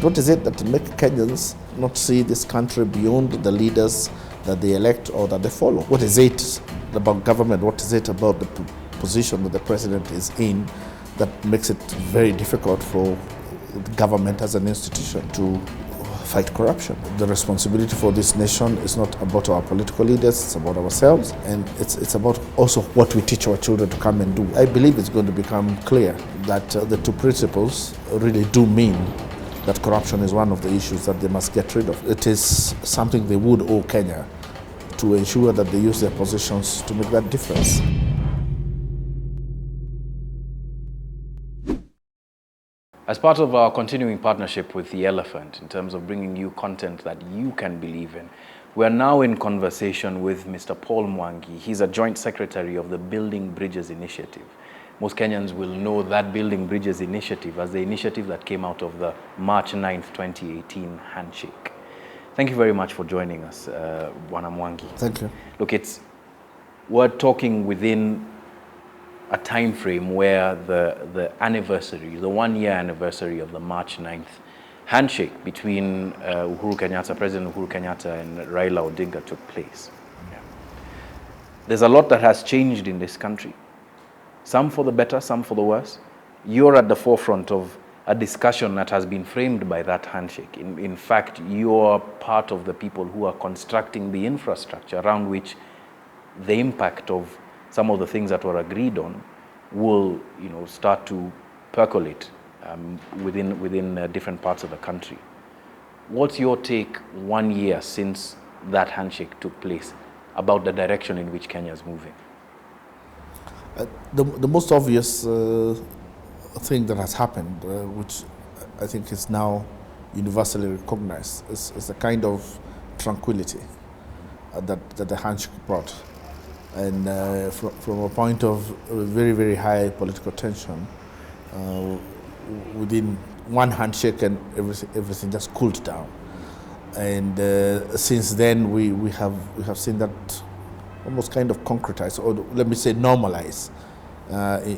What is it that makes Kenyans not see this country beyond the leaders that they elect or that they follow? What is it about government? What is it about the position that the president is in that makes it very difficult for the government as an institution to fight corruption? The responsibility for this nation is not about our political leaders, it's about ourselves, and it's about also what we teach our children to come and do. I believe it's going to become clear that the two principles really do mean that corruption is one of the issues that they must get rid of. It is something they would owe Kenya to ensure that they use their positions to make that difference. As part of our continuing partnership with The Elephant in terms of bringing you content that you can believe in, we are now in conversation with Mr. Paul Mwangi. He's a joint secretary of the Building Bridges Initiative. Most Kenyans will know that Building Bridges Initiative as the initiative that came out of the March 9th, 2018 Handshake. Thank you very much for joining us, Bwana Mwangi. Thank you. Look, we're talking within a time frame where the anniversary, the 1-year anniversary of the March 9th Handshake between President Uhuru Kenyatta and Raila Odinga took place. Yeah. There's a lot that has changed in this country. Some for the better, some for the worse. You're at the forefront of a discussion that has been framed by that handshake. In fact, you're part of the people who are constructing the infrastructure around which the impact of some of the things that were agreed on will, start to percolate within different parts of the country. What's your take 1 year since that handshake took place about the direction in which Kenya is moving? The most obvious thing that has happened, which I think is now universally recognized, is the kind of tranquility that the handshake brought. And from a point of very, very high political tension, within one handshake and everything just cooled down. And since then, we have seen that almost kind of concretize, or let me say normalize,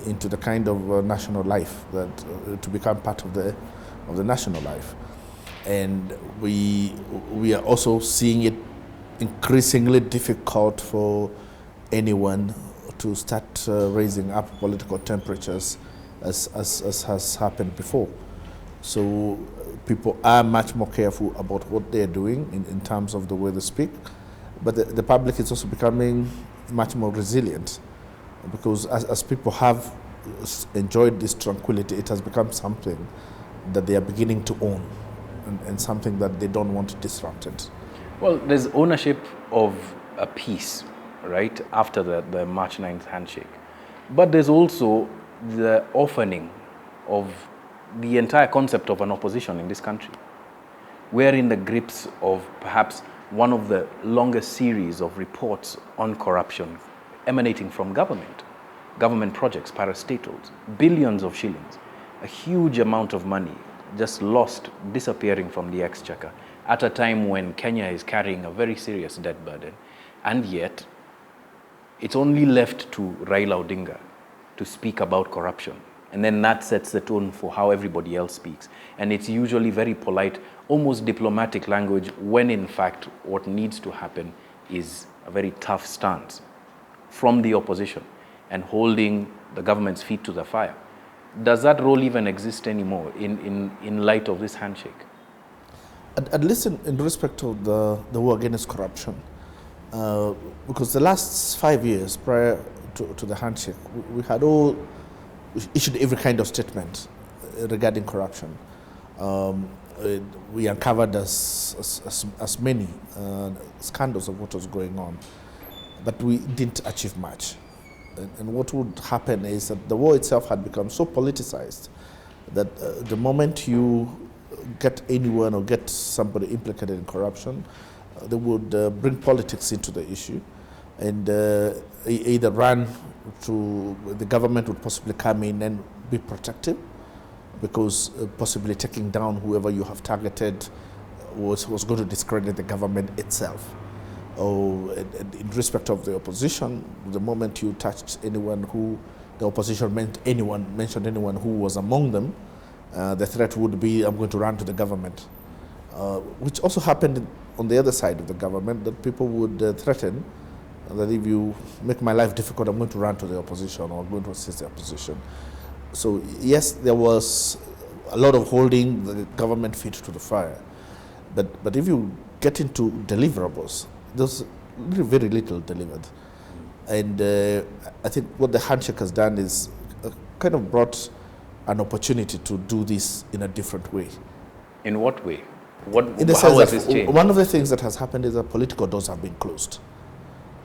into the kind of national life that to become part of the national life. And we are also seeing it increasingly difficult for anyone to start raising up political temperatures as has happened before. So people are much more careful about what they're doing in terms of the way they speak. But the public is also becoming much more resilient, because as people have enjoyed this tranquility, it has become something that they are beginning to own and something that they don't want disrupted. Well, there's ownership of a peace, right, after the March 9th handshake. But there's also the orphaning of the entire concept of an opposition in this country. We're in the grips of perhaps one of the longest series of reports on corruption emanating from government projects, parastatals, billions of shillings, a huge amount of money just lost, disappearing from the exchequer at a time when Kenya is carrying a very serious debt burden. And yet, it's only left to Raila Odinga to speak about corruption. And then that sets the tone for how everybody else speaks. And it's usually very polite, almost diplomatic language, when in fact what needs to happen is a very tough stance from the opposition and holding the government's feet to the fire. Does that role even exist anymore in light of this handshake? At least in respect of the war against corruption, because the last 5 years prior to the handshake, we had all issued every kind of statement regarding corruption. We uncovered as many scandals of what was going on, but we didn't achieve much. And what would happen is that the war itself had become so politicized that the moment you get anyone or get somebody implicated in corruption, they would bring politics into the issue, and either run to the government would possibly come in and be protective, because possibly taking down whoever you have targeted was going to discredit the government itself. Or in respect of the opposition, the moment you touched anyone who the opposition mentioned anyone who was among them, The threat would be, I'm going to run to the government, which also happened on the other side of the government, that people would threaten that if you make my life difficult, I'm going to run to the opposition or I'm going to assist the opposition. So yes, there was a lot of holding the government feet to the fire. But if you get into deliverables, there's very little delivered. And I think what the handshake has done is kind of brought an opportunity to do this in a different way. In what way? In the How has sense this that changed? one of the things that has happened is that political doors have been closed.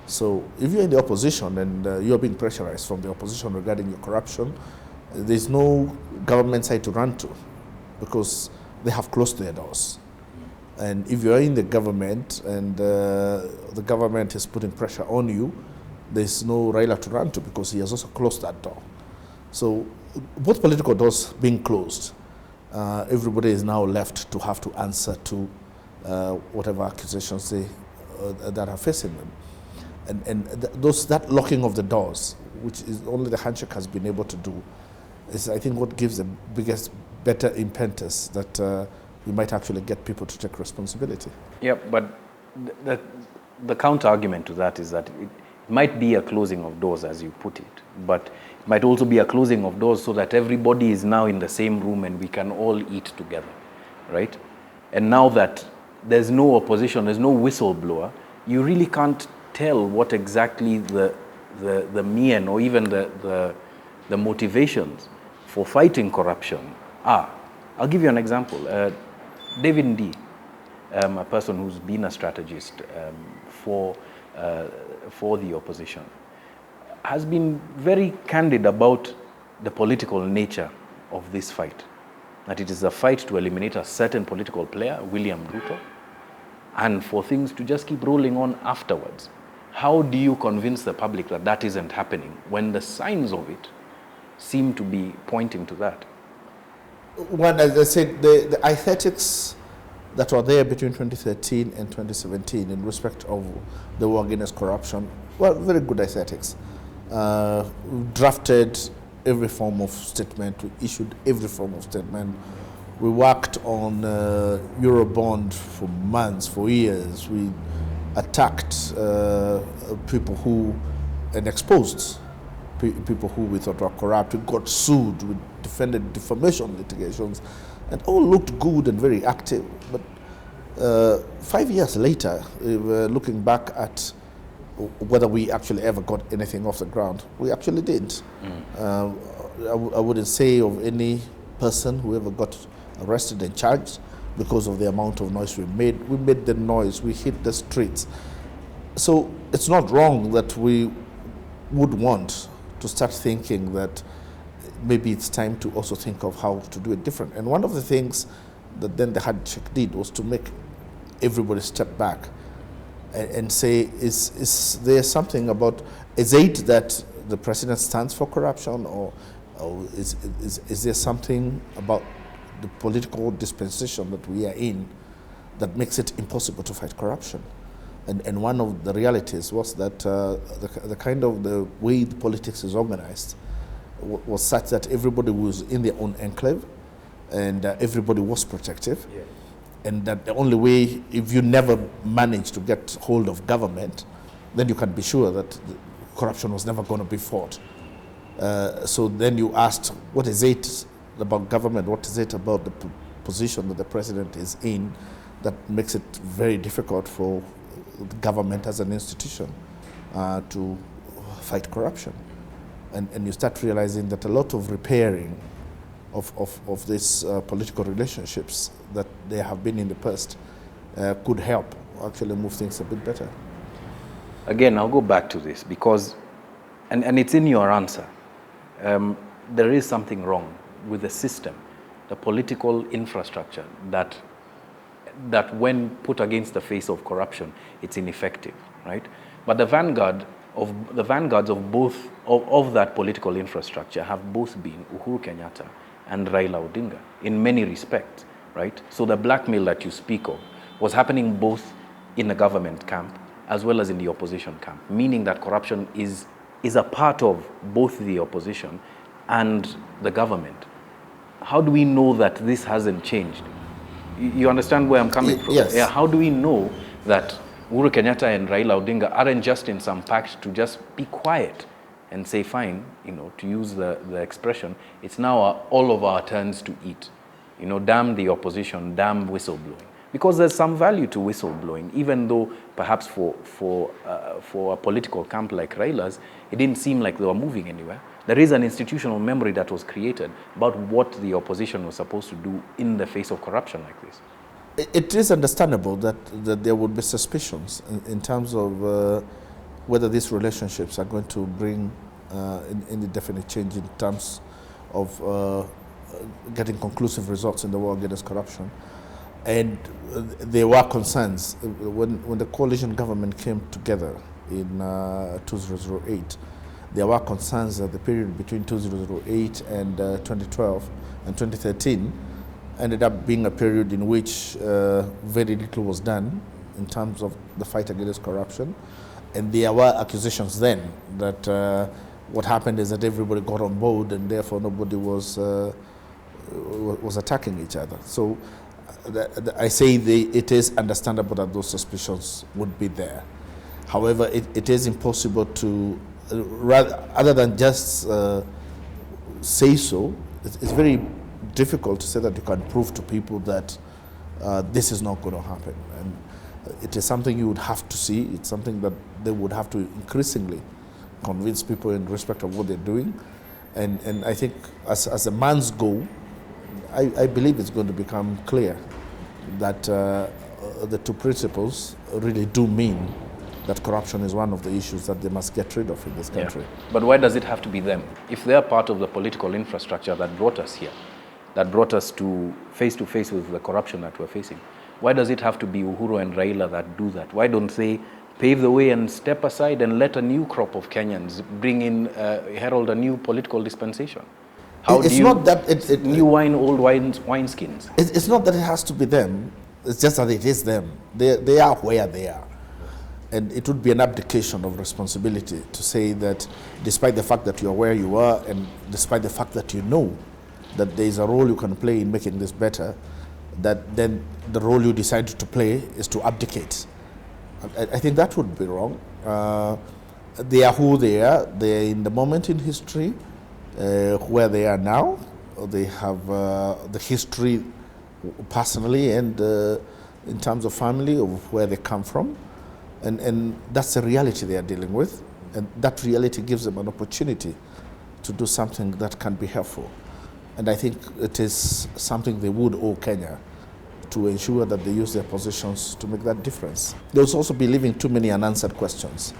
So if you're in the opposition and you're being pressurized from the opposition regarding your corruption, there's no government side to run to because they have closed their doors. And if you're in the government and the government is putting pressure on you, there's no Raila to run to because he has also closed that door. So both political doors being closed, everybody is now left to have to answer to whatever accusations that are facing them. And that locking of the doors, which is only the handshake has been able to do, is I think what gives the biggest, better impetus that you might actually get people to take responsibility. Yeah, but the counter argument to that is that it might be a closing of doors, as you put it, but it might also be a closing of doors so that everybody is now in the same room and we can all eat together, right? And now that there's no opposition, there's no whistleblower, you really can't tell what exactly the mien or even the motivations for fighting corruption are. I'll give you an example. David Ndii, a person who's been a strategist for the opposition, has been very candid about the political nature of this fight. That it is a fight to eliminate a certain political player, William Ruto, and for things to just keep rolling on afterwards. How do you convince the public that that isn't happening when the signs of it seem to be pointing to that? Well, as I said, the aesthetics that were there between 2013 and 2017 in respect of the war against corruption were very good aesthetics. We drafted every form of statement, we issued every form of statement. We worked on Eurobond for months, for years. We attacked people who, and exposed people who we thought were corrupt. We got sued, we defended defamation litigations, and all looked good and very active. But 5 years later, we're looking back at whether we actually ever got anything off the ground. We actually didn't. I wouldn't say of any person who ever got arrested and charged because of the amount of noise we made. We made the noise, we hit the streets. So it's not wrong that we would want to start thinking that maybe it's time to also think of how to do it different. And one of the things that then the handshake did was to make everybody step back and say, is there something about, is it that the president stands for corruption, or is there something about the political dispensation that we are in that makes it impossible to fight corruption? And one of the realities was that the kind of the way the politics is organized was such that everybody was in their own enclave and everybody was protective. Yeah. And that the only way, if you never manage to get hold of government, then you can be sure that corruption was never going to be fought. So then you asked, what is it about government? What is it about the position that the president is in that makes it very difficult for the government as an institution to fight corruption? And you start realizing that a lot of repairing of these political relationships that they have been in the past could help actually move things a bit better. Again, I'll go back to this because, and it's in your answer, there is something wrong with the system, the political infrastructure that when put against the face of corruption, it's ineffective, right? But the vanguards of both of that political infrastructure have both been Uhuru Kenyatta and Raila Odinga in many respects, right? So the blackmail that you speak of was happening both in the government camp as well as in the opposition camp, meaning that corruption is a part of both the opposition and the government. how do we know that this hasn't changed? You understand where I'm coming from? Yes. Yeah, how do we know that Uhuru Kenyatta and Raila Odinga aren't just in some pact to just be quiet and say, fine, to use the expression, it's now all of our turns to eat. Damn the opposition, damn whistleblowing. Because there's some value to whistleblowing, even though perhaps for a political camp like Raila's, it didn't seem like they were moving anywhere. There is an institutional memory that was created about what the opposition was supposed to do in the face of corruption like this. It is understandable that there would be suspicions in terms of whether these relationships are going to bring any definite change in terms of getting conclusive results in the war against corruption. And there were concerns when the coalition government came together in 2008. There were concerns that the period between 2008 and 2012 and 2013 ended up being a period in which very little was done in terms of the fight against corruption. And there were accusations then that what happened is that everybody got on board and therefore nobody was attacking each other. So I say it is understandable that those suspicions would be there. However, it is impossible to, other than just say so, it's very difficult to say that you can prove to people that this is not going to happen. And it is something you would have to see. It's something that they would have to increasingly convince people in respect of what they're doing. And I think as a months go, I believe it's going to become clear that the two principles really do mean that corruption is one of the issues that they must get rid of in this country. Yeah. But why does it have to be them? If they're part of the political infrastructure that brought us here, that brought us to face with the corruption that we're facing, why does it have to be Uhuru and Raila that do that? Why don't they pave the way and step aside and let a new crop of Kenyans bring in, herald a new political dispensation? How it's do you, not that new wine, old wineskins? It's not that it has to be them. It's just that it is them. They are where they are. And it would be an abdication of responsibility to say that despite the fact that you are where you are and despite the fact that you know that there is a role you can play in making this better, that then the role you decide to play is to abdicate. I think that would be wrong. They are who they are. They are in the moment in history where they are now. They have the history personally and in terms of family of where they come from. And that's the reality they are dealing with. And that reality gives them an opportunity to do something that can be helpful. And I think it is something they would owe Kenya to ensure that they use their positions to make that difference. They'll also be leaving too many unanswered questions.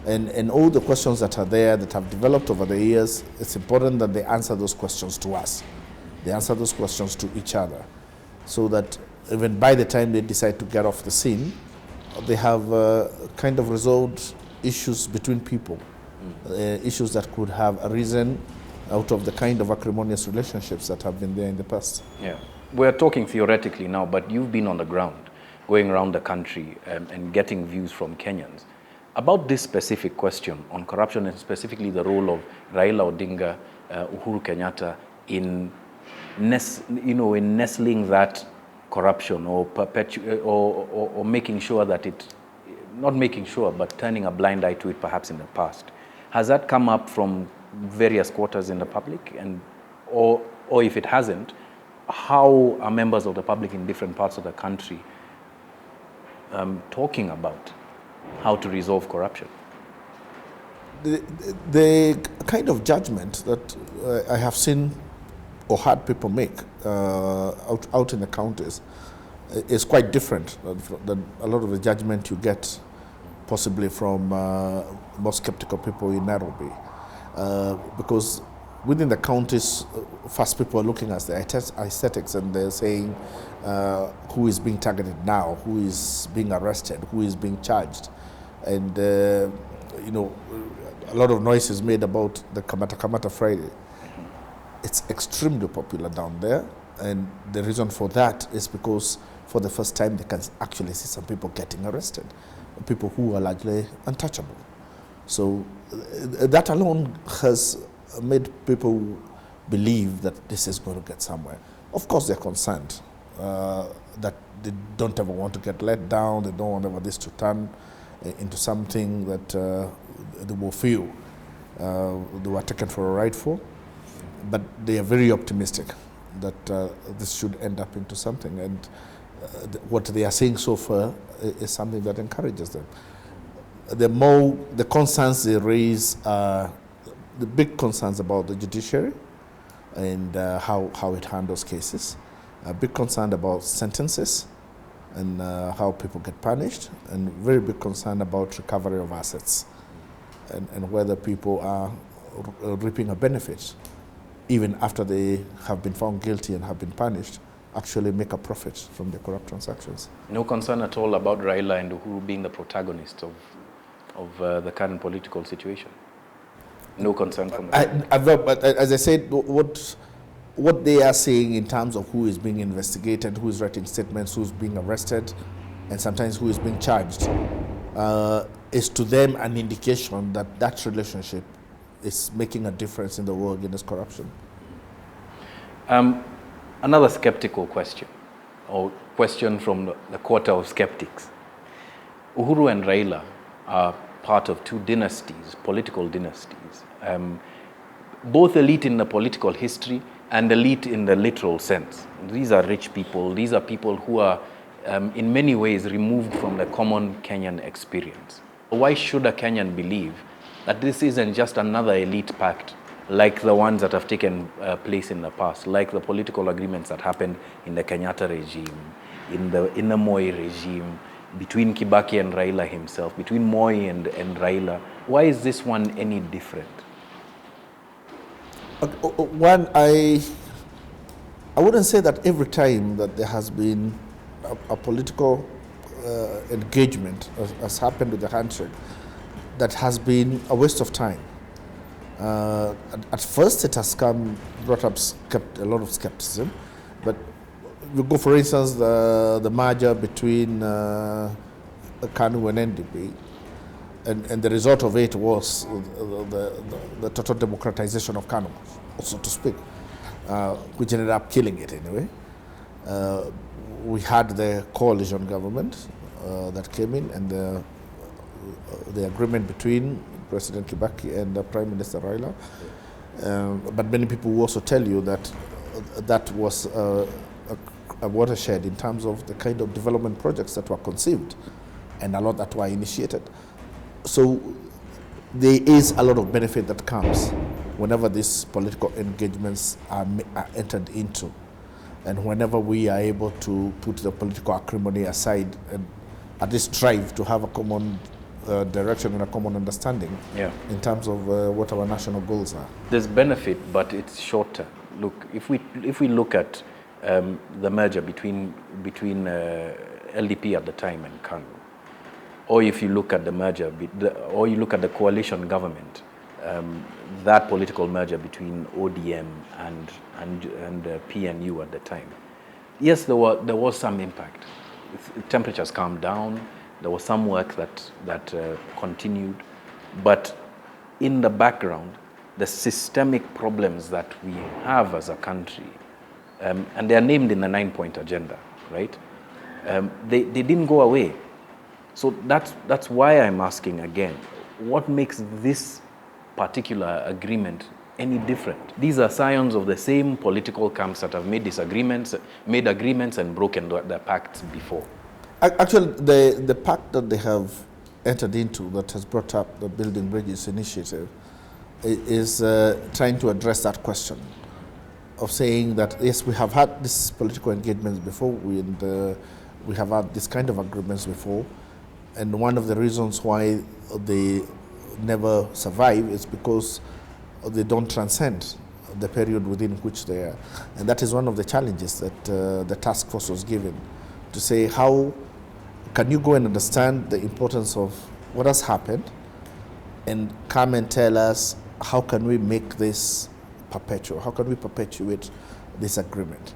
And all the questions that are there that have developed over the years, it's important that they answer those questions to us. They answer those questions to each other so that even by the time they decide to get off the scene, they have kind of resolved issues between people, issues that could have arisen out of the kind of acrimonious relationships that have been there in the past. Yeah, we're talking theoretically now, but you've been on the ground, going around the country and getting views from Kenyans about this specific question on corruption and specifically the role of Raila Odinga, Uhuru Kenyatta in nestling that corruption or making sure that not making sure, but turning a blind eye to it perhaps in the past. Has that come up from various quarters in the public? Or if it hasn't, how are members of the public in different parts of the country talking about how to resolve corruption? The kind of judgment that I have seen or heard people make out in the counties is quite different than a lot of the judgment you get possibly from more skeptical people in Nairobi. Because within the counties, first people are looking at the aesthetics and they're saying who is being targeted now, who is being arrested, who is being charged. And, a lot of noise is made about the Kamata Friday. It's extremely popular down there, and the reason for that is because for the first time they can actually see some people getting arrested, people who are largely untouchable. So that alone has made people believe that this is going to get somewhere. Of course, they're concerned that they don't ever want to get let down. They don't want ever this to turn into something that they will feel they were taken for a ride for. But they are very optimistic that this should end up into something. And what they are saying so far is something that encourages them. The concerns they raise are the big concerns about the judiciary and how it handles cases. A big concern about sentences and how people get punished, and very big concern about recovery of assets and whether people are reaping a benefit even after they have been found guilty and have been punished, actually make a profit from their corrupt transactions. No concern at all about Raila and Uhuru being the protagonists of the current political situation? No concern from that? But as I said, what they are saying in terms of who is being investigated, who is writing statements, who's being arrested, and sometimes who is being charged, is to them an indication that that relationship is making a difference in the war against corruption. Another skeptical question, or question from the quarter of skeptics. Uhuru and Raila are part of two dynasties, political dynasties, both elite in the political history and elite in the literal sense. These are rich people. These are people who are in many ways removed from the common Kenyan experience. Why should a Kenyan believe that this isn't just another elite pact like the ones that have taken place in the past, like the political agreements that happened in the Kenyatta regime, in the Moi regime, between Kibaki and Raila himself, between Moi and Raila? Why is this one any different? One, I wouldn't say that every time that there has been a political engagement, as happened with the handshake, that has been a waste of time. At first, it has brought up a lot of skepticism, but we go, for instance, the merger between KANU and NDP, and the result of it was the total democratization of KANU, so to speak, which ended up killing it anyway. We had the coalition government that came in, and the agreement between President Kibaki and Prime Minister Raila. But many people will also tell you that that was a watershed in terms of the kind of development projects that were conceived and a lot that were initiated. So there is a lot of benefit that comes whenever these political engagements are entered into, and whenever we are able to put the political acrimony aside and at least strive to have a common direction and a common understanding in terms of what our national goals are. There's benefit, but it's short term. Look, if we look at the merger between LDP at the time and KANU, or if you look at the merger, or you look at the coalition government, that political merger between ODM and PNU at the time, yes, there was some impact. Temperatures calmed down. There was some work that continued, but in the background, the systemic problems that we have as a country, and they are named in the 9-point agenda, right? They didn't go away. So that's why I'm asking again, what makes this particular agreement any different? These are scions of the same political camps that have made agreements and broken their pacts before. Actually, the pact that they have entered into that has brought up the Building Bridges initiative is trying to address that question of saying that, yes, we have had these political engagements before, we have had this kind of agreements before, and one of the reasons why they never survive is because they don't transcend the period within which they are. And that is one of the challenges that the task force was given, to say, how can you go and understand the importance of what has happened and come and tell us how can we make this perpetual, how can we perpetuate this agreement?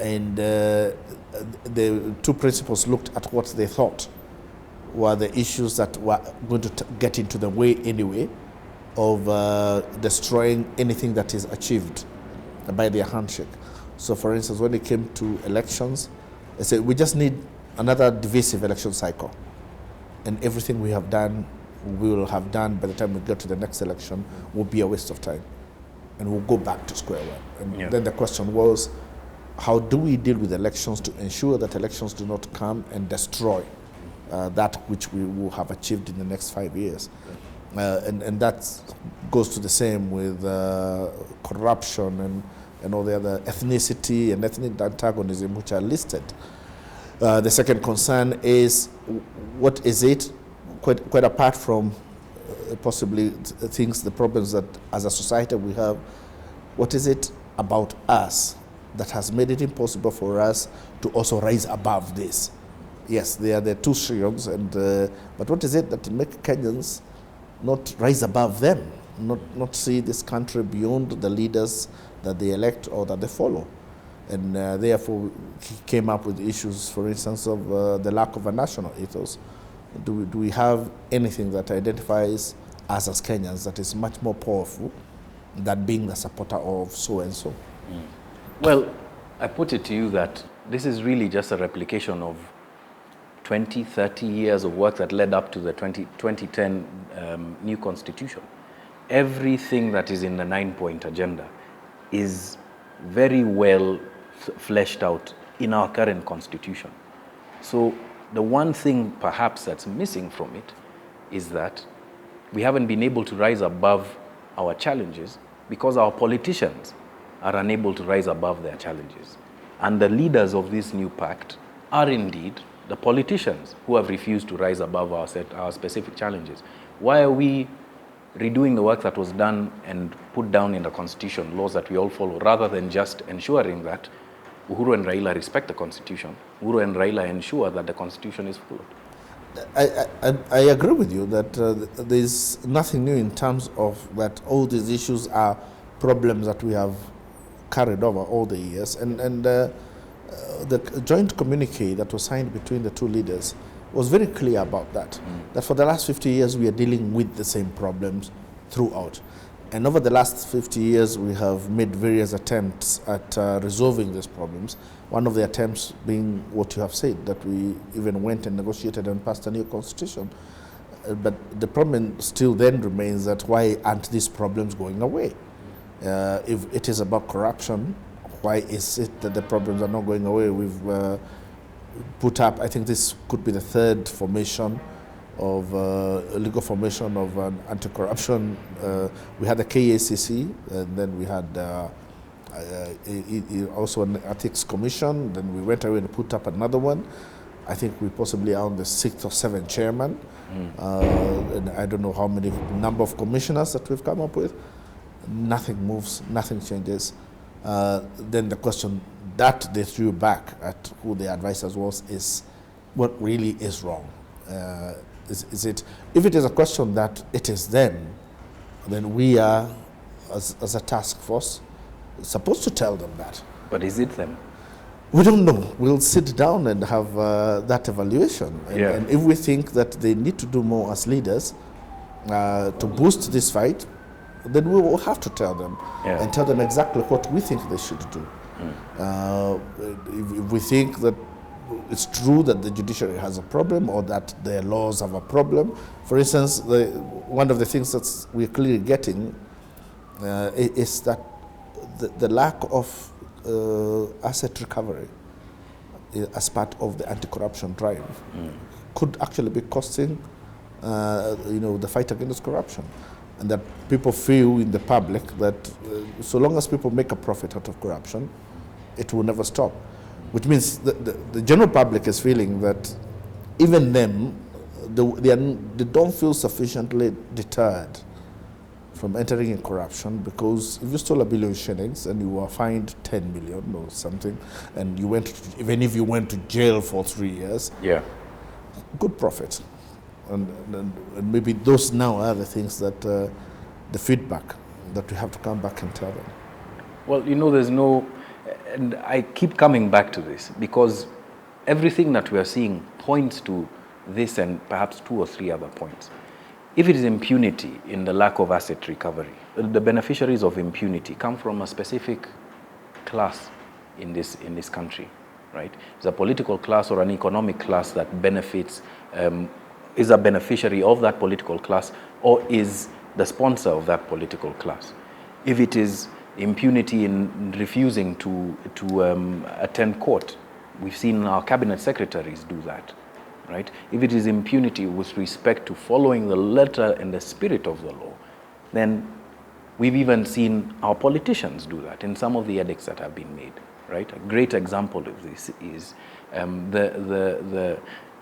And the two principals looked at what they thought were the issues that were going to get into the way anyway of destroying anything that is achieved by their handshake. So for instance, when it came to elections, they said, we just need another divisive election cycle. And everything we have done, we will have done by the time we get to the next election, will be a waste of time. And we'll go back to square one. And then the question was, how do we deal with elections to ensure that elections do not come and destroy that which we will have achieved in the next 5 years? And that goes to the same with corruption and all the other ethnicity and ethnic antagonism which are listed. The second concern is, what is it, quite apart from possibly the problems that as a society we have, what is it about us that has made it impossible for us to also rise above this? Yes, they are the two shields, but what is it that make Kenyans not rise above them, not see this country beyond the leaders that they elect or that they follow? And therefore, he came up with issues, for instance, of the lack of a national ethos. Do we have anything that identifies us as Kenyans that is much more powerful than being the supporter of so-and-so? Well, I put it to you that this is really just a replication of 20, 30 years of work that led up to the 2010 new constitution. Everything that is in the 9-point agenda is very well fleshed out in our current constitution. So the one thing perhaps that's missing from it is that we haven't been able to rise above our challenges because our politicians are unable to rise above their challenges. And the leaders of this new pact are indeed the politicians who have refused to rise above our specific challenges. Why are we redoing the work that was done and put down in the constitution, laws that we all follow, rather than just ensuring that Uhuru and Raila respect the constitution, Uhuru and Raila ensure that the constitution is followed? I agree with you that there's nothing new in terms of that all these issues are problems that we have carried over all the years. And the joint communique that was signed between the two leaders was very clear about that, that for the last 50 years we are dealing with the same problems throughout. And over the last 50 years we have made various attempts at resolving these problems. One of the attempts being what you have said, that we even went and negotiated and passed a new constitution. But the problem still then remains that why aren't these problems going away? If it is about corruption, why is it that the problems are not going away? We've put up, I think this could be the third formation of legal formation of an anti-corruption. We had the KACC, and then we had also an ethics commission. Then we went away and put up another one. I think we possibly are on the 6th or 7th chairman. And I don't know how many number of commissioners that we've come up with. Nothing moves, nothing changes. Then the question that they threw back at who the advisors was is, what really is wrong? Is it, if it is a question that it is them, then we are, as a task force, supposed to tell them that. But is it them? We don't know. We'll sit down and have that evaluation. And if we think that they need to do more as leaders to boost this fight, then we will have to tell them and tell them exactly what we think they should do. If we think that it's true that the judiciary has a problem or that their laws have a problem, for instance, one of the things that we're clearly getting is that the lack of asset recovery as part of the anti-corruption drive could actually be costing the fight against corruption. And that people feel in the public that so long as people make a profit out of corruption, it will never stop. Which means the general public is feeling that even them, they don't feel sufficiently deterred from entering in corruption, because if you stole 1 billion shillings and you were fined 10 million or something, and even if you went to jail for 3 years, good profit. And maybe those now are the things that, the feedback that we have to come back and tell them. Well, there's no, and I keep coming back to this because everything that we are seeing points to this and perhaps 2 or 3 other points. If it is impunity in the lack of asset recovery, the beneficiaries of impunity come from a specific class in this country, right? Is a political class or an economic class that benefits, is a beneficiary of that political class, or is the sponsor of that political class. If it is impunity in refusing to attend court, we've seen our cabinet secretaries do that, right? If it is impunity with respect to following the letter and the spirit of the law, then we've even seen our politicians do that in some of the edicts that have been made, right? A great example of this is the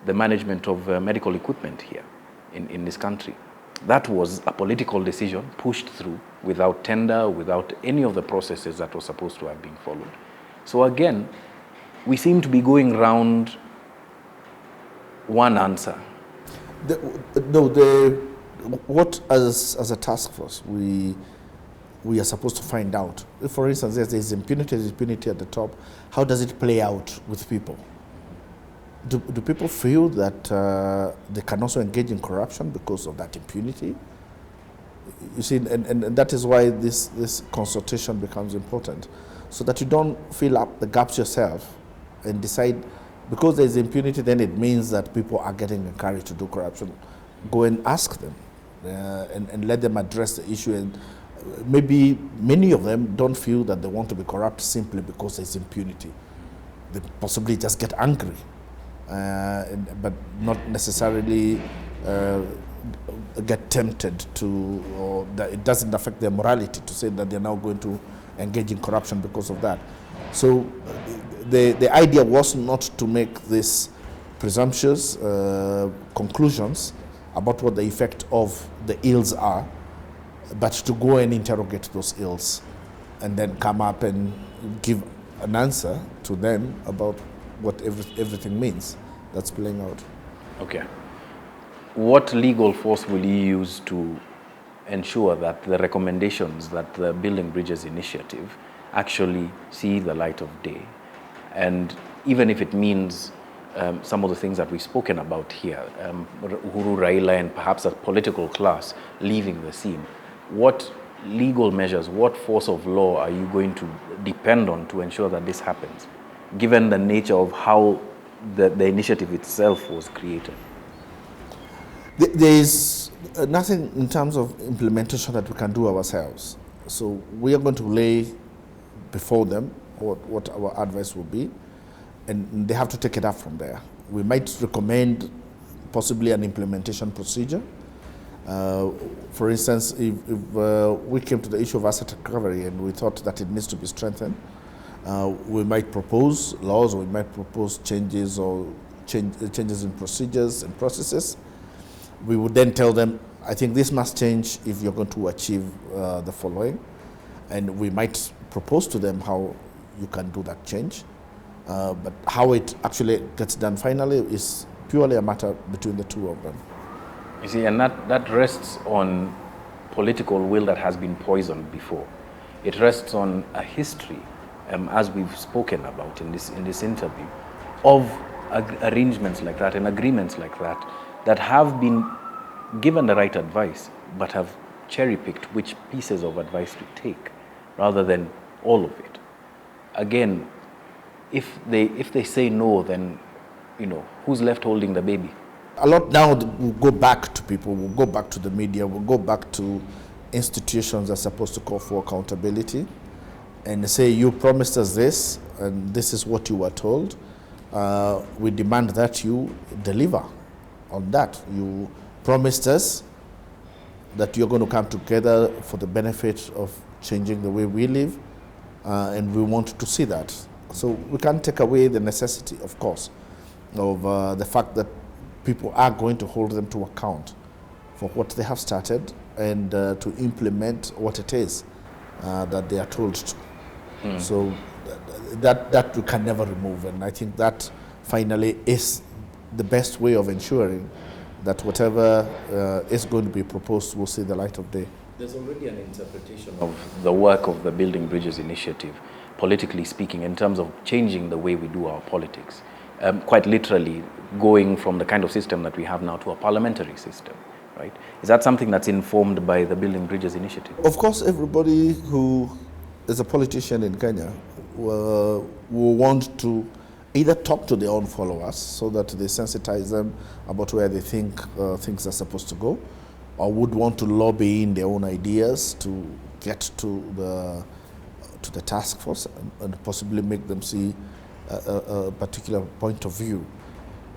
management of medical equipment here in this country. That was a political decision pushed through without tender, without any of the processes that were supposed to have been followed. So again, we seem to be going round one answer. What as a task force we are supposed to find out. If, for instance, there's impunity at the top, how does it play out with people? Do people feel that they can also engage in corruption because of that impunity? You see, and that is why this consultation becomes important, so that you don't fill up the gaps yourself and decide, because there's impunity, then it means that people are getting encouraged to do corruption. Go and ask them and let them address the issue. And maybe many of them don't feel that they want to be corrupt simply because there's impunity. They possibly just get angry, but not necessarily get tempted to, or that it doesn't affect their morality to say that they're now going to engage in corruption because of that. So the idea was not to make these presumptuous conclusions about what the effect of the ills are, but to go and interrogate those ills and then come up and give an answer to them about what everything means that's playing out. Okay. What legal force will you use to ensure that the recommendations that the Building Bridges initiative actually see the light of day? And even if it means some of the things that we've spoken about here, Uhuru, Raila, and perhaps a political class leaving the scene, what legal measures, what force of law are you going to depend on to ensure that this happens, given the nature of how the initiative itself was created? There is nothing in terms of implementation that we can do ourselves. So we are going to lay before them what our advice will be, and they have to take it up from there. We might recommend possibly an implementation procedure. For instance, if we came to the issue of asset recovery and we thought that it needs to be strengthened, we might propose laws, or we might propose changes in procedures and processes. We would then tell them, I think this must change if you're going to achieve the following. And we might propose to them how you can do that change. But how it actually gets done finally is purely a matter between the two of them. You see, and that rests on political will that has been poisoned before. It rests on a history, as we've spoken about in this interview, of arrangements like that and agreements like that have been given the right advice, but have cherry-picked which pieces of advice to take, rather than all of it. Again, if they say no, then, who's left holding the baby? A lot now will go back to people, will go back to the media, will go back to institutions that are supposed to call for accountability and say, you promised us this, and this is what you were told. We demand that you deliver on that. You promised us that you're going to come together for the benefit of changing the way we live, and we want to see that. So we can't take away the necessity, of course, of the fact that people are going to hold them to account for what they have started and to implement what it is that they are told to. So that we can never remove, and I think that finally is the best way of ensuring that whatever is going to be proposed will see the light of day. There's already an interpretation of the work of the Building Bridges initiative, politically speaking, in terms of changing the way we do our politics. Quite literally going from the kind of system that we have now to a parliamentary system, right? Is that something that's informed by the Building Bridges initiative? Of course, everybody who as a politician in Kenya, will want to either talk to their own followers so that they sensitize them about where they think things are supposed to go, or would want to lobby in their own ideas to get to the task force and possibly make them see a particular point of view.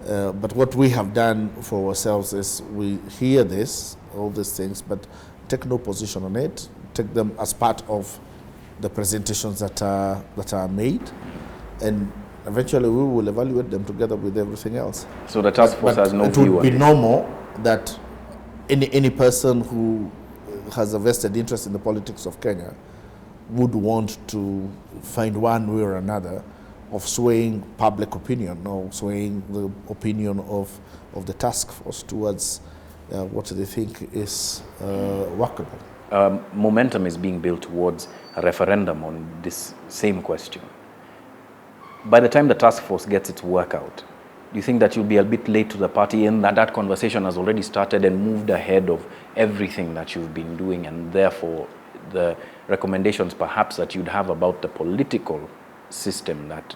But what we have done for ourselves is we hear all these things, but take no position on it, take them as part of the presentations that are made, and eventually we will evaluate them together with everything else. So the task force has no view on it would be normal that any person who has a vested interest in the politics of Kenya would want to find one way or another of swaying public opinion or swaying the opinion of the task force towards what they think is workable. Momentum is being built towards a referendum on this same question. By the time the task force gets its work out, do you think that you'll be a bit late to the party and that conversation has already started and moved ahead of everything that you've been doing, and therefore the recommendations perhaps that you'd have about the political system that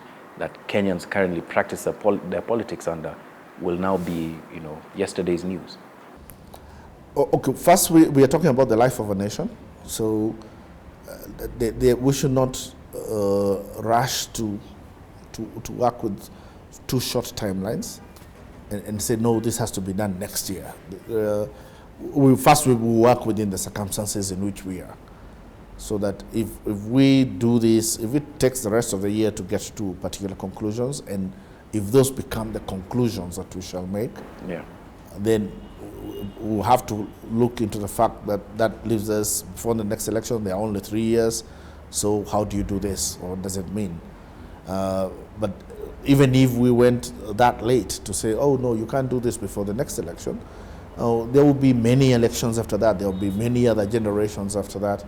Kenyans currently practice their politics under will now be, yesterday's news? Okay, first we are talking about the life of a nation, so we should not rush to work with too short timelines and say, no, this has to be done next year. We will work within the circumstances in which we are. So that if we do this, if it takes the rest of the year to get to particular conclusions, and if those become the conclusions that we shall make, then we'll have to look into the fact that leaves us before the next election. There are only 3 years. So how do you do this? Or what does it mean? But even if we went that late to say, oh, no, you can't do this before the next election, there will be many elections after that. There will be many other generations after that.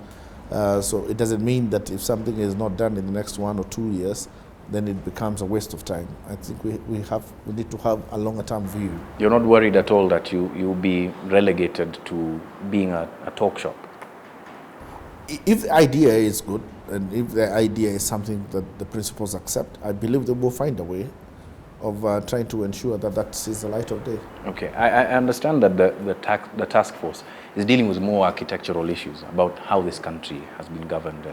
So it doesn't mean that if something is not done in the next 1 or 2 years, then it becomes a waste of time. I think we need to have a longer term view. You're not worried at all that you'll be relegated to being a talk shop? If the idea is good, and if the idea is something that the principals accept, I believe they will find a way of trying to ensure that sees the light of day. Okay, I understand that the task force is dealing with more architectural issues about how this country has been governed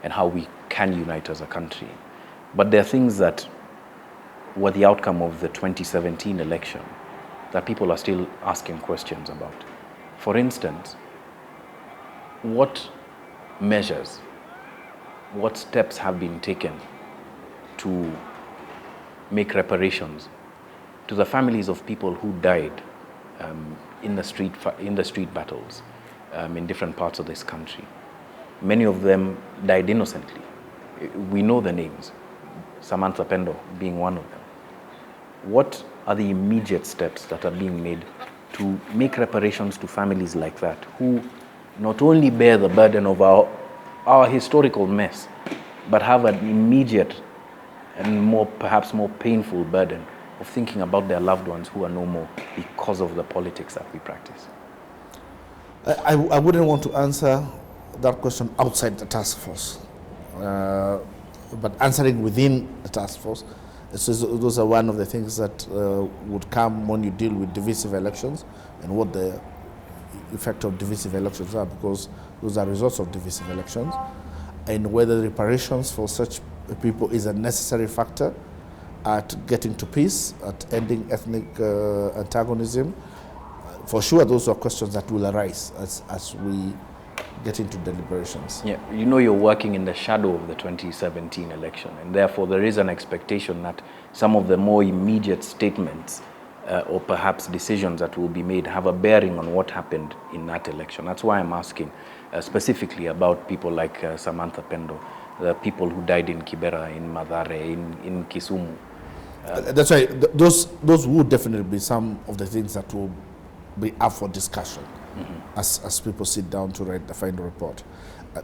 and how we can unite as a country. But there are things that were the outcome of the 2017 election that people are still asking questions about. For instance, what measures, what steps have been taken to make reparations to the families of people who died in the street battles in different parts of this country? Many of them died innocently. We know the names, Samantha Pendo being one of them. What are the immediate steps that are being made to make reparations to families like that, who not only bear the burden of our historical mess, but have an immediate and perhaps more painful burden of thinking about their loved ones who are no more because of the politics that we practice? I wouldn't want to answer that question outside the task force, but answering within the task force, those are one of the things that would come when you deal with divisive elections and what the effect of divisive elections are, because those are results of divisive elections, and whether reparations for such people is a necessary factor at getting to peace, at ending ethnic antagonism. For sure, those are questions that will arise as we get into deliberations. Yeah, you're working in the shadow of the 2017 election, and therefore there is an expectation that some of the more immediate statements or perhaps decisions that will be made have a bearing on what happened in that election. That's why I'm asking specifically about people like Samantha Pendo, the people who died in Kibera, in Mathare, in Kisumu. That's right. Those would definitely be some of the things that will be up for discussion as people sit down to write the final report.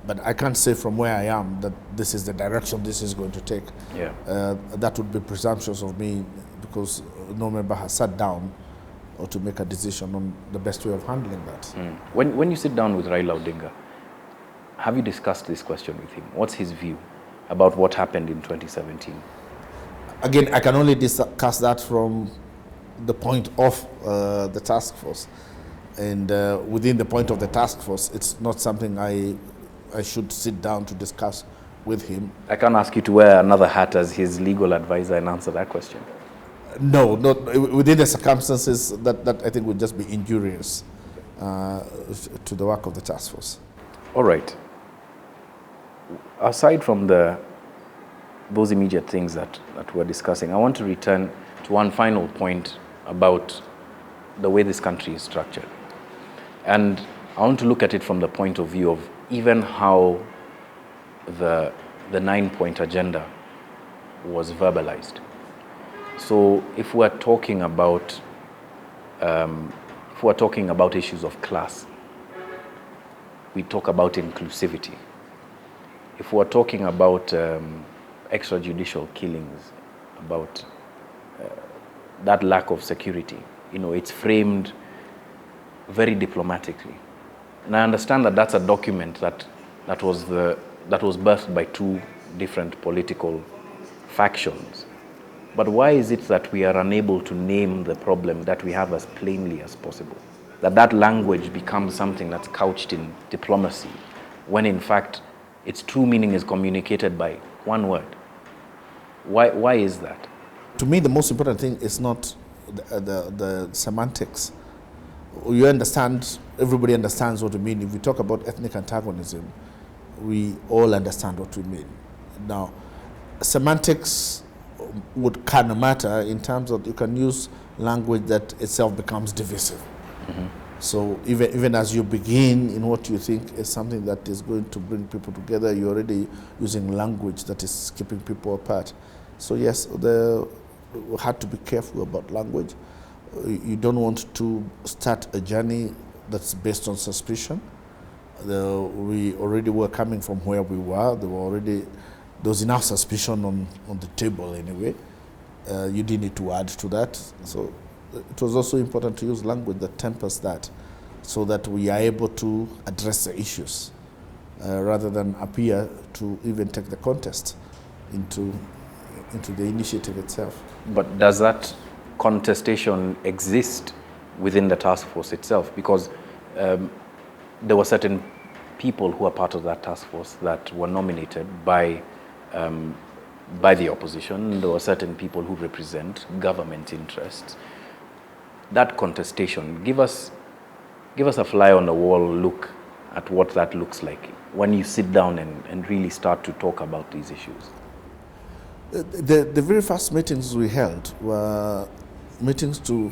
But I can't say from where I am that this is the direction this is going to take. Yeah. That would be presumptuous of me, because no member has sat down or to make a decision on the best way of handling that. When you sit down with Raila Odinga, Have you discussed this question with him? What's his view about what happened in 2017? Again, I can only discuss that from the point of the task force. And within the point of the task force, it's not something I should sit down to discuss with him. I can't ask you to wear another hat as his legal advisor and answer that question. No, not within the circumstances that I think would just be injurious to the work of the task force. All right. Aside from those immediate things that we're discussing, I want to return to one final point about the way this country is structured. And I want to look at it from the point of view of even how the 9-point agenda was verbalized. So if we're talking about issues of class, we talk about inclusivity. If we're talking about extrajudicial killings, about that lack of security, it's framed very diplomatically. And I understand that that's a document that was birthed by two different political factions. But why is it that we are unable to name the problem that we have as plainly as possible? That language becomes something that's couched in diplomacy, when in fact its true meaning is communicated by one word. Why is that? To me, the most important thing is not the semantics. You understand, everybody understands what we mean. If we talk about ethnic antagonism, we all understand what we mean. Now, semantics would kind of matter in terms of you can use language that itself becomes divisive. Mm-hmm. So even as you begin in what you think is something that is going to bring people together, you're already using language that is keeping people apart. So yes, we had to be careful about language. You don't want to start a journey that's based on suspicion. We already were coming from where we were. There was enough suspicion on the table anyway. You didn't need to add to that. So it was also important to use language that tempers that, so that we are able to address the issues rather than appear to even take the contest into the initiative itself. But does that contestation exist within the task force itself? Because there were certain people who are part of that task force that were nominated by the opposition. There were certain people who represent government interests. That contestation, give us a fly on the wall look at what that looks like when you sit down and really start to talk about these issues. The very first meetings we held were meetings to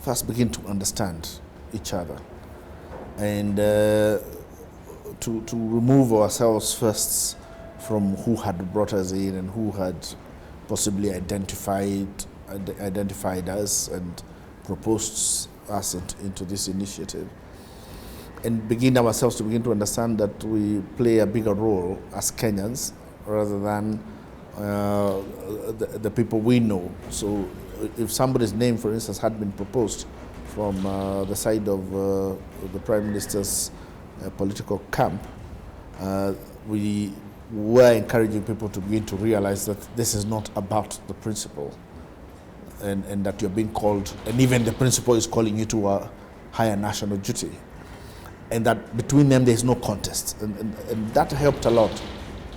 first begin to understand each other and to remove ourselves first from who had brought us in and who had possibly identified us and proposed us into this initiative, and begin ourselves to begin to understand that we play a bigger role as Kenyans rather than the people we know. So if somebody's name, for instance, had been proposed from the side of the Prime Minister's political camp, we were encouraging people to begin to realize that this is not about the principle, and that you're being called, and even the principle is calling you to a higher national duty, and that between them there's no contest, and that helped a lot.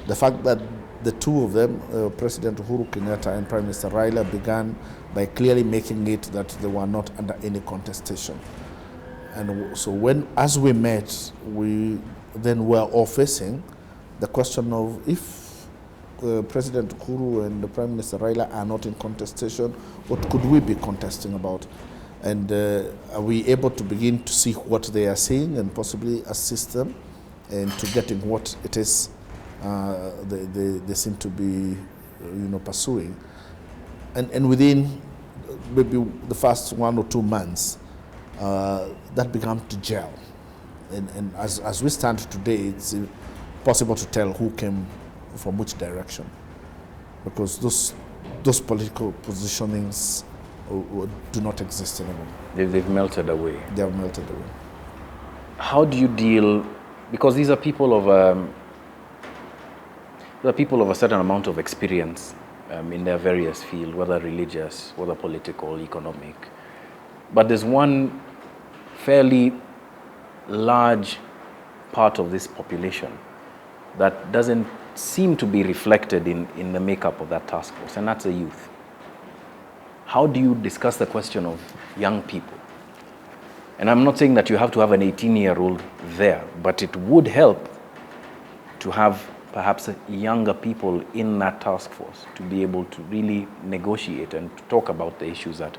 The fact that the two of them, President Uhuru Kenyatta and Prime Minister Raila, began by clearly making it that they were not under any contestation. And so as we met, we then were all facing the question of, if President Uhuru and the Prime Minister Raila are not in contestation, what could we be contesting about? And are we able to begin to see what they are seeing and possibly assist them and to getting what it is they seem to be pursuing? And within maybe the first 1 or 2 months, that began to gel. And as we stand today, it's possible to tell who came from which direction, because those political positionings do not exist anymore. They've melted away. They have melted away. How do you deal Because these are people of a certain amount of experience in their various fields, whether religious, whether political, economic. But there's one fairly large part of this population that doesn't seem to be reflected in the makeup of that task force, and that's the youth. How do you discuss the question of young people? And I'm not saying that you have to have an 18-year-old there, but it would help to have perhaps younger people in that task force to be able to really negotiate and to talk about the issues that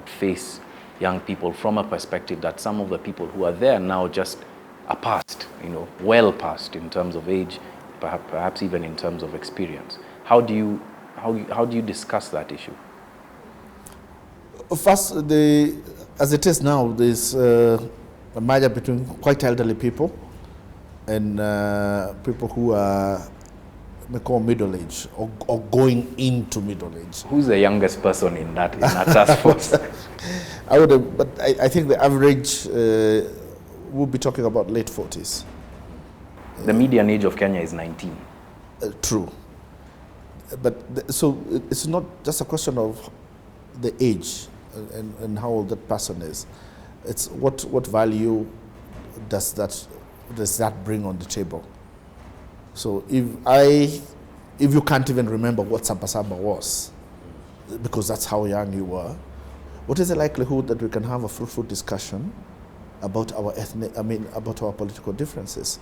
face young people from a perspective that some of the people who are there now just are past, well past in terms of age, perhaps even in terms of experience. How do you discuss that issue? First, as it is now, there's a merger between quite elderly people and people who are call middle age or going into middle age. Who's the youngest person in that task force? I think the average we'll be talking about late 40s. The median age of Kenya is 19. True, but so it's not just a question of the age and how old that person is. It's what value does that bring on the table? So if you can't even remember what Sabasaba was, because that's how young you were, what is the likelihood that we can have a fruitful discussion about about our political differences?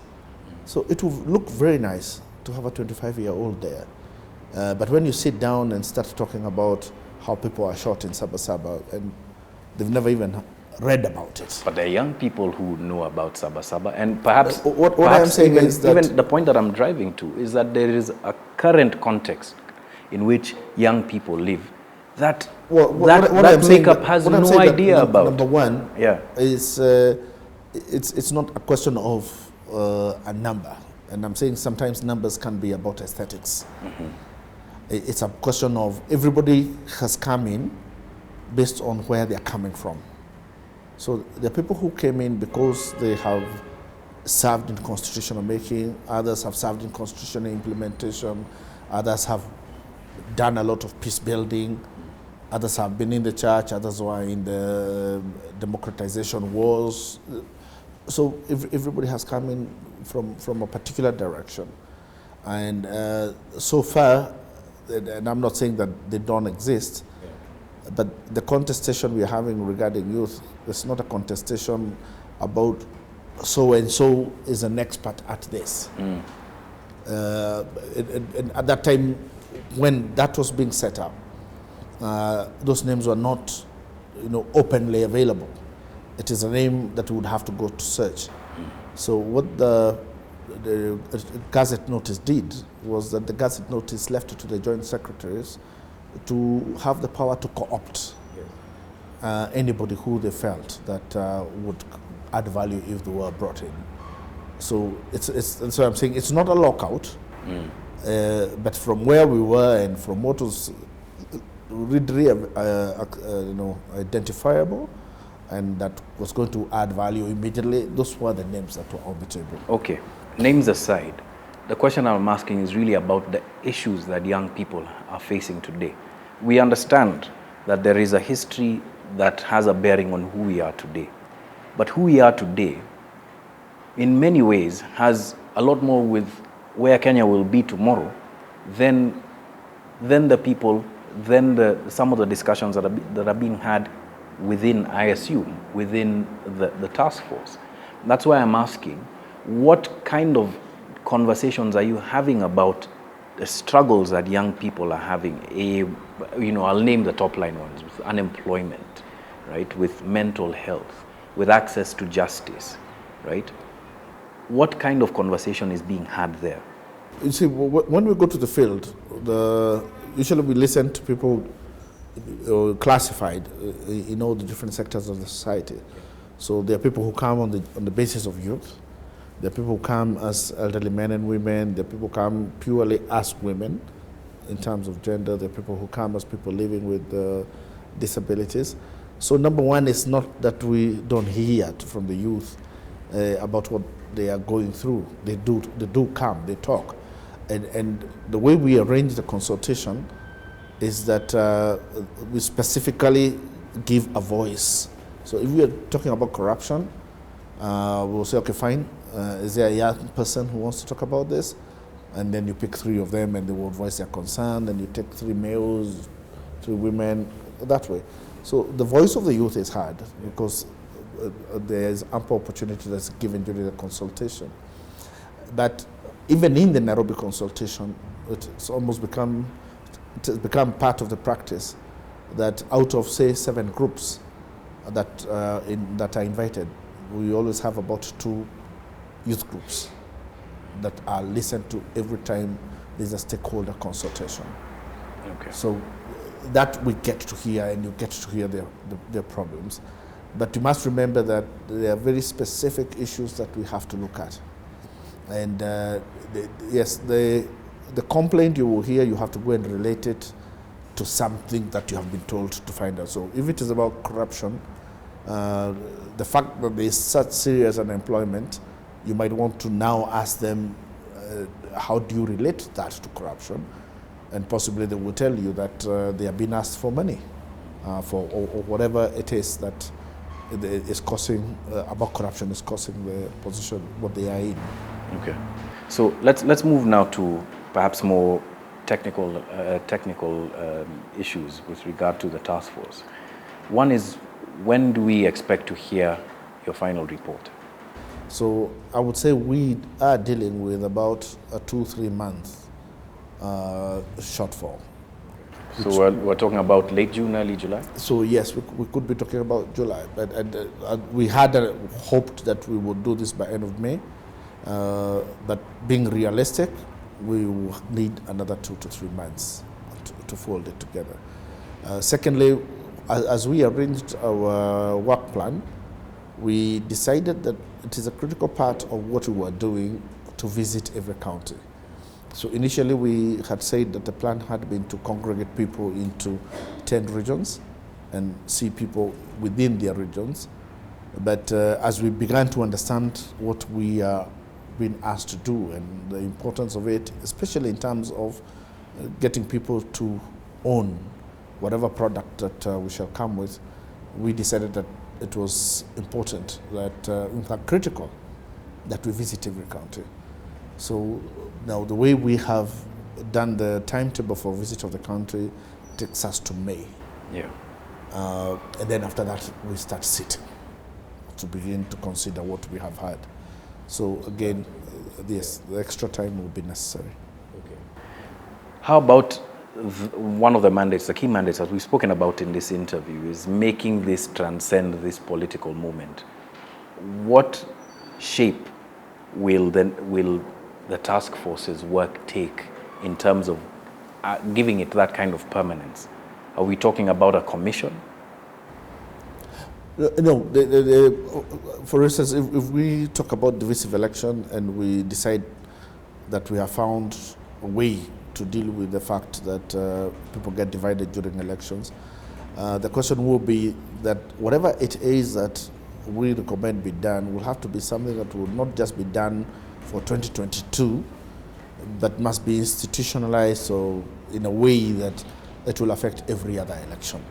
So it would look very nice to have a 25-year-old there. But when you sit down and start talking about how people are shot in Sabasaba, and they've never even read about it. But there are young people who know about Sabasaba, and perhaps what I'm saying is that even the point that I'm driving to is that there is a current context in which young people live that that makeup has no idea about. Number one, is it's not a question of a number, and I'm saying sometimes numbers can be about aesthetics. Mm-hmm. It's a question of everybody has come in based on where they're coming from. So there are people who came in because they have served in constitutional making, others have served in constitutional implementation, others have done a lot of peace building, others have been in the church, others were in the democratization wars. So everybody has come in from a particular direction. And so far, and I'm not saying that they don't exist, but the contestation we're having regarding youth is not a contestation about so-and-so is an expert at this. And at that time, when that was being set up, those names were not, openly available. It is a name that we would have to go to search. So what the Gazette notice did was that the Gazette notice left it to the joint secretaries to have the power to co-opt anybody who they felt that would add value if they were brought in. So and so I'm saying it's not a lockout, but from where we were and from what was really identifiable and that was going to add value immediately, those were the names that were on the table. Okay, names aside, the question I'm asking is really about the issues that young people are facing today. We understand that there is a history that has a bearing on who we are today. But who we are today, in many ways, has a lot more with where Kenya will be tomorrow than the people, than some of the discussions that are being had within, I assume, within the task force. That's why I'm asking, what kind of conversations are you having about the struggles that young people are having? I'll name the top line ones: with unemployment, right? With mental health, with access to justice, right? What kind of conversation is being had there? You see, when we go to the field, usually we listen to people classified in all the different sectors of the society. So there are people who come on the basis of youth. There are people who come as elderly men and women. There are people who come purely as women in terms of gender. There are people who come as people living with disabilities. So number one is not that we don't hear from the youth about what they are going through. They do come, they talk. And the way we arrange the consultation is that we specifically give a voice. So if we are talking about corruption, we'll say, okay, fine, is there a young person who wants to talk about this? And then you pick 3 of them and they will voice their concern, and you take 3 males, 3 women, that way. So the voice of the youth is hard because there is ample opportunity that's given during the consultation. But even in the Nairobi consultation, it has become part of the practice that out of, say, 7 groups that are invited, we always have about 2 youth groups that are listened to every time there's a stakeholder consultation. Okay. So that we get to hear, and you get to hear their problems. But you must remember that there are very specific issues that we have to look at. And the complaint you will hear, you have to go and relate it to something that you have been told to find out. So if it is about corruption, the fact that there is such serious unemployment, you might want to now ask them, how do you relate that to corruption? And possibly they will tell you that they are being asked for money or whatever it is that is causing, about corruption is causing the position what they are in. Okay. So let's move now to perhaps more technical issues with regard to the task force. One is, when do we expect to hear your final report? So I would say we are dealing with about a 2-3 month shortfall. So we're talking about late June, early July? So yes, we could be talking about July, but we had hoped that we would do this by end of May. But being realistic, we will need another 2 to 3 months to fold it together. Secondly, as we arranged our work plan, we decided that it is a critical part of what we were doing to visit every county. So initially we had said that the plan had been to congregate people into 10 regions and see people within their regions. But as we began to understand what we are being asked to do and the importance of it, especially in terms of getting people to own whatever product that we shall come with, we decided that it was important, that in fact critical, that we visit every county. So now the way we have done the timetable for visit of the country takes us to May. Yeah. And then after that we start sitting to begin to consider what we have had. So again, yes, the extra time will be necessary. Okay. How about one of the mandates, the key mandates that we've spoken about in this interview, is making this transcend this political moment? What shape will the task force's work take in terms of giving it that kind of permanence? Are we talking about a commission? No, for instance, if we talk about divisive election and we decide that we have found a way to deal with the fact that people get divided during elections, the question will be that whatever it is that we recommend be done will have to be something that will not just be done for 2022, but must be institutionalized so in a way that it will affect every other election.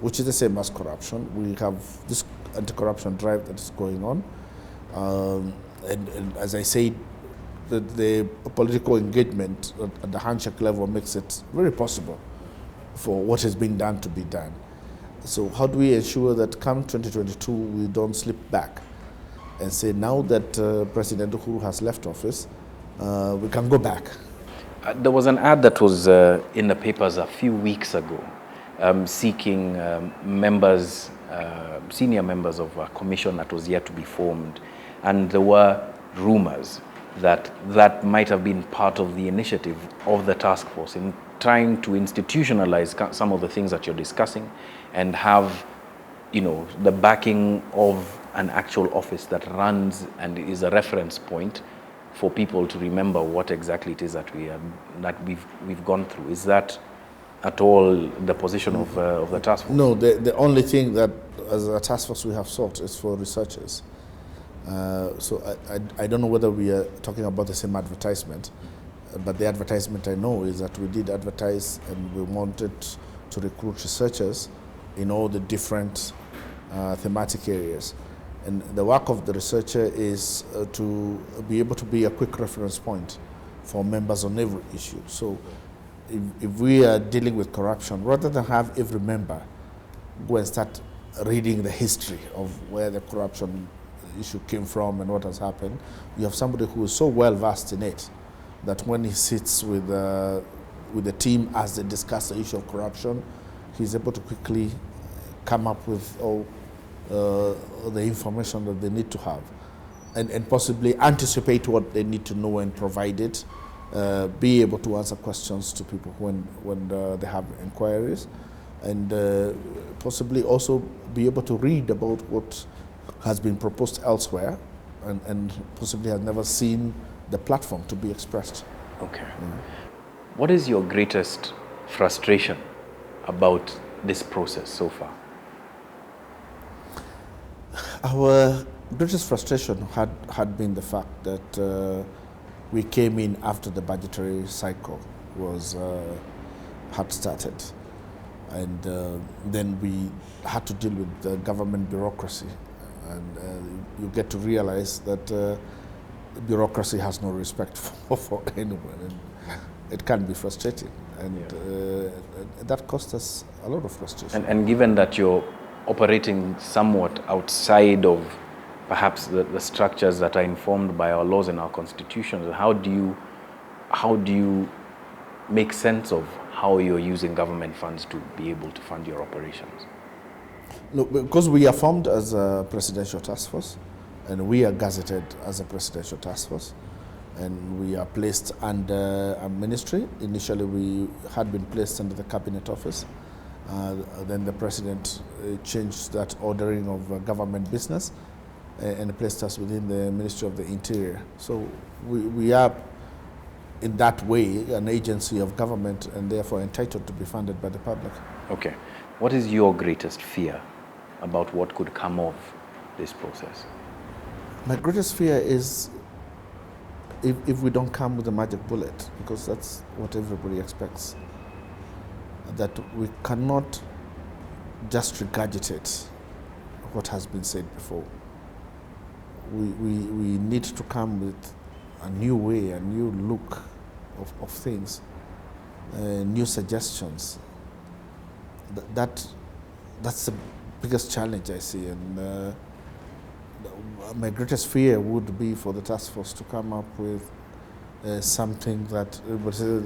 Which is the same as corruption. We have this anti-corruption drive that is going on. And as I said, the political engagement at the handshake level makes it very possible for what is being done to be done. So how do we ensure that come 2022 we don't slip back and say now that President Uhuru has left office, we can go back? There was an ad that was in the papers a few weeks ago seeking members, senior members of a commission that was yet to be formed. And there were rumors that that might have been part of the initiative of the task force in trying to institutionalize some of the things that you're discussing and have, the backing of an actual office that runs and is a reference point for people to remember what exactly it is that we've gone through. Is that at all the position of the task force? No, the only thing that as a task force we have sought is for researchers. So I don't know whether we are talking about the same advertisement, but the advertisement I know is that we did advertise and we wanted to recruit researchers in all the different thematic areas. And the work of the researcher is to be able to be a quick reference point for members on every issue. So if we are dealing with corruption, rather than have every member go and start reading the history of where the corruption issue came from and what has happened, you have somebody who is so well versed in it that when he sits with the team as they discuss the issue of corruption, he's able to quickly come up with all the information that they need to have and possibly anticipate what they need to know and provide it, be able to answer questions to people when they have inquiries, and possibly also be able to read about what has been proposed elsewhere and possibly has never seen the platform to be expressed. Okay. What is your greatest frustration about this process so far? Our greatest frustration had been the fact that we came in after the budgetary cycle had started, and then we had to deal with the government bureaucracy, and you get to realize that bureaucracy has no respect for anyone, and it can be frustrating, and that cost us a lot of frustration. And given that you're operating somewhat outside of perhaps the structures that are informed by our laws and our constitutions, how do you make sense of how you're using government funds to be able to fund your operations? Look, because we are formed as a presidential task force, and we are gazetted as a presidential task force, and we are placed under a ministry. Initially, we had been placed under the cabinet office. Then the president changed that ordering of government business and placed us within the Ministry of the Interior. So we are, in that way, an agency of government and therefore entitled to be funded by the public. Okay. What is your greatest fear about what could come of this process? My greatest fear is if we don't come with a magic bullet, because that's what everybody expects, that we cannot just regurgitate what has been said before. We need to come with a new way, a new look of things, new suggestions. That's the biggest challenge I see, and my greatest fear would be for the task force to come up with something that would say,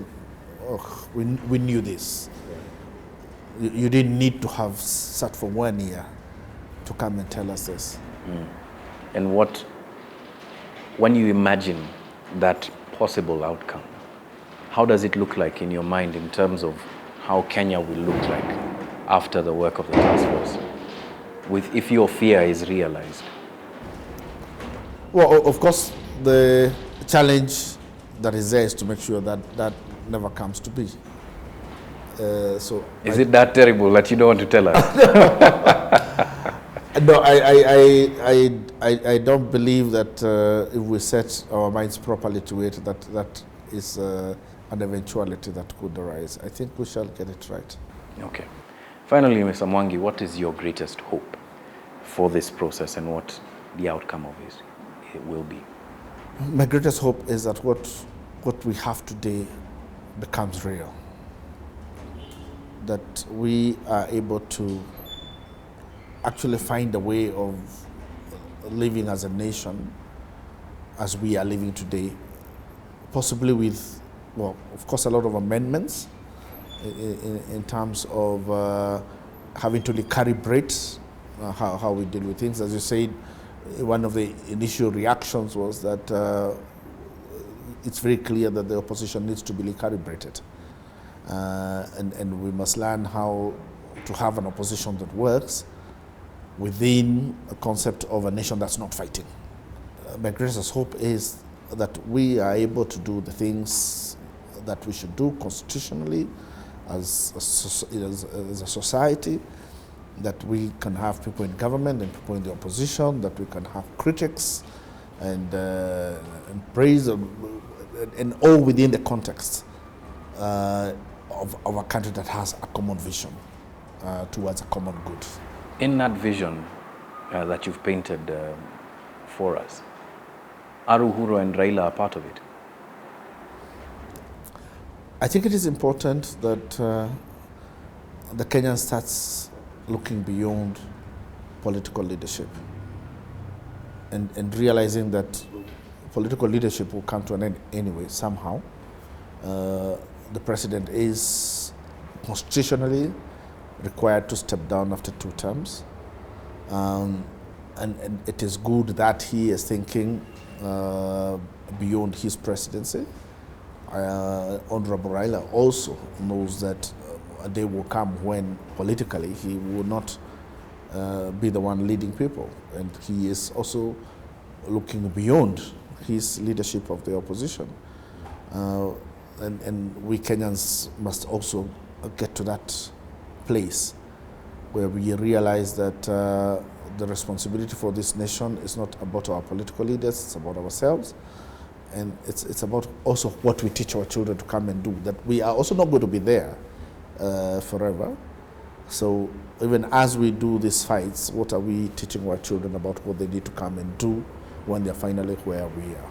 oh, we knew this. You didn't need to have sat for 1 year to come and tell us this. And when you imagine that possible outcome, how does it look like in your mind in terms of how Kenya will look like after the work of the task force, if your fear is realized? Well, of course, the challenge that is there is to make sure that that never comes to be. Is it that terrible that you don't want to tell us? No, I don't believe that if we set our minds properly to it, that is an eventuality that could arise. I think we shall get it right. Okay. Finally, Mr. Mwangi, what is your greatest hope for this process and what the outcome of it will be? My greatest hope is that what we have today becomes real. That we are able to actually find a way of living as a nation as we are living today, possibly with, well, of course, a lot of amendments in terms of having to recalibrate how we deal with things. As you said, one of the initial reactions was that it's very clear that the opposition needs to be recalibrated. And we must learn how to have an opposition that works within a concept of a nation that's not fighting. My greatest hope is that we are able to do the things that we should do constitutionally as a society, that we can have people in government and people in the opposition, that we can have critics and praise, and all within the context of a country that has a common vision towards a common good. In that vision that you've painted for us, are Uhuru and Raila a part of it? I think it is important that the Kenyan starts looking beyond political leadership and realizing that political leadership will come to an end anyway, somehow. The president is constitutionally required to step down after 2 terms. And it is good that he is thinking beyond his presidency. Honorable Raila also knows that a day will come when politically he will not be the one leading people, and he is also looking beyond his leadership of the opposition. And we Kenyans must also get to that place where we realize that the responsibility for this nation is not about our political leaders, it's about ourselves. And it's about also what we teach our children to come and do, that we are also not going to be there forever. So even as we do these fights, what are we teaching our children about what they need to come and do when they're finally where we are?